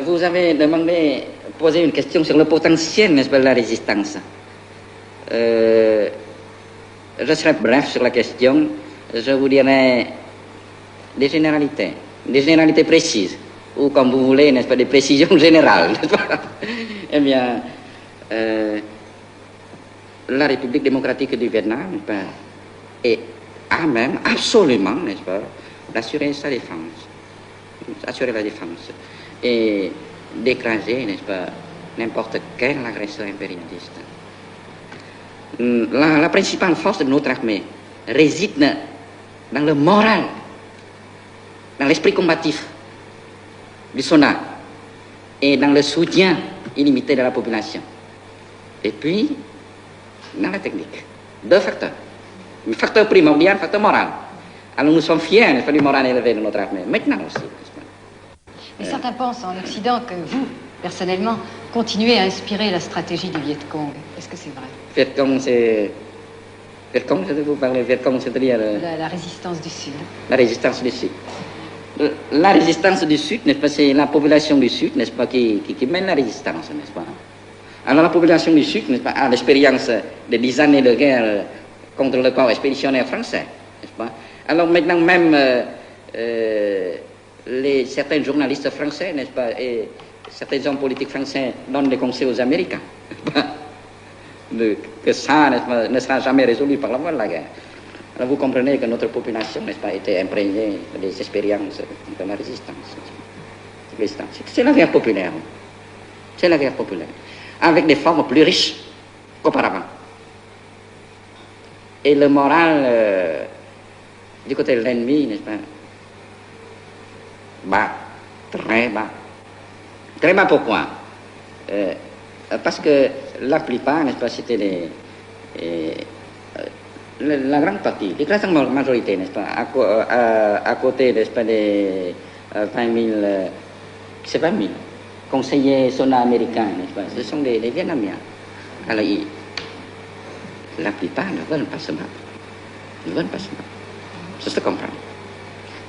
Vous avez posé une question sur le potentiel, n'est-ce pas, de la résistance. Je serai bref sur la question. Je vous dirai des généralités précises, ou comme vous voulez, n'est-ce pas, des précisions générales, n'est-ce pas? Eh bien, la République démocratique du Vietnam, n'est-ce pas, a même absolument, n'est-ce pas, d'assurer sa défense, assurer la défense, et d'écraser, n'est-ce pas, n'importe quel agresseur impérialiste. La principale force de notre armée réside dans le moral, dans l'esprit combatif du soldat et dans le soutien illimité de la population. Et puis, dans la technique. Deux facteurs. Le facteur primordial, le facteur moral. Alors nous sommes fiers, n'est-ce pas, du moral élevé de notre armée. Maintenant aussi, n'est-ce pas? Mais certains pensent en Occident que vous, personnellement, continuez à inspirer la stratégie du Viet Cong. Est-ce que c'est vrai? Viet Cong, c'est... Viet Cong, vous parlez Viet Cong, c'est-à-dire... La résistance du Sud. La résistance du Sud. La résistance du Sud, n'est-ce pas, c'est la population du Sud, n'est-ce pas, qui mène la résistance, n'est-ce pas? Alors la population du Sud, n'est-ce pas, a l'expérience de 10 années de guerre contre le corps expéditionnaire français, n'est-ce pas? Alors maintenant même certains journalistes français, n'est-ce pas, et certains hommes politiques français donnent des conseils aux Américains, n'est-ce pas, que ça, n'est-ce pas, ne sera jamais résolu par la voie de la guerre. Alors vous comprenez que notre population, n'est-ce pas, était imprégnée des expériences de la résistance. C'est la guerre populaire. C'est la guerre populaire, avec des formes plus riches qu'auparavant. Et le moral du côté de l'ennemi, n'est-ce pas, bas, très bas. Très bas, pourquoi? Parce que la plupart, n'est-ce pas, c'était la grande partie, l'écrasante majorité, n'est-ce pas, à côté, n'est-ce pas, des 20 000, c'est 20 000 conseillers soldats américains, n'est-ce pas, ce sont des Vietnamiens. Alors, la plupart ne veulent pas se battre. Ne veulent pas se battre. Ça se comprend.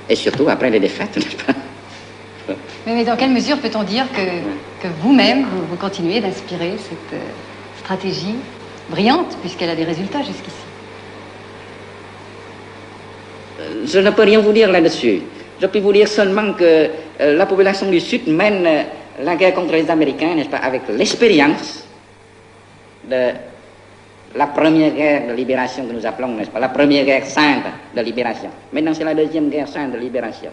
Et surtout après les défaites, n'est-ce pas? Mais dans quelle mesure peut-on dire que vous-même, vous continuez d'inspirer cette stratégie brillante, puisqu'elle a des résultats jusqu'ici? Je ne peux rien vous dire là-dessus. Je peux vous dire seulement que la population du Sud mène la guerre contre les Américains, n'est-ce pas, avec l'expérience de la première guerre de libération que nous appelons, n'est-ce pas, la première guerre sainte de libération. Maintenant, c'est la deuxième guerre sainte de libération.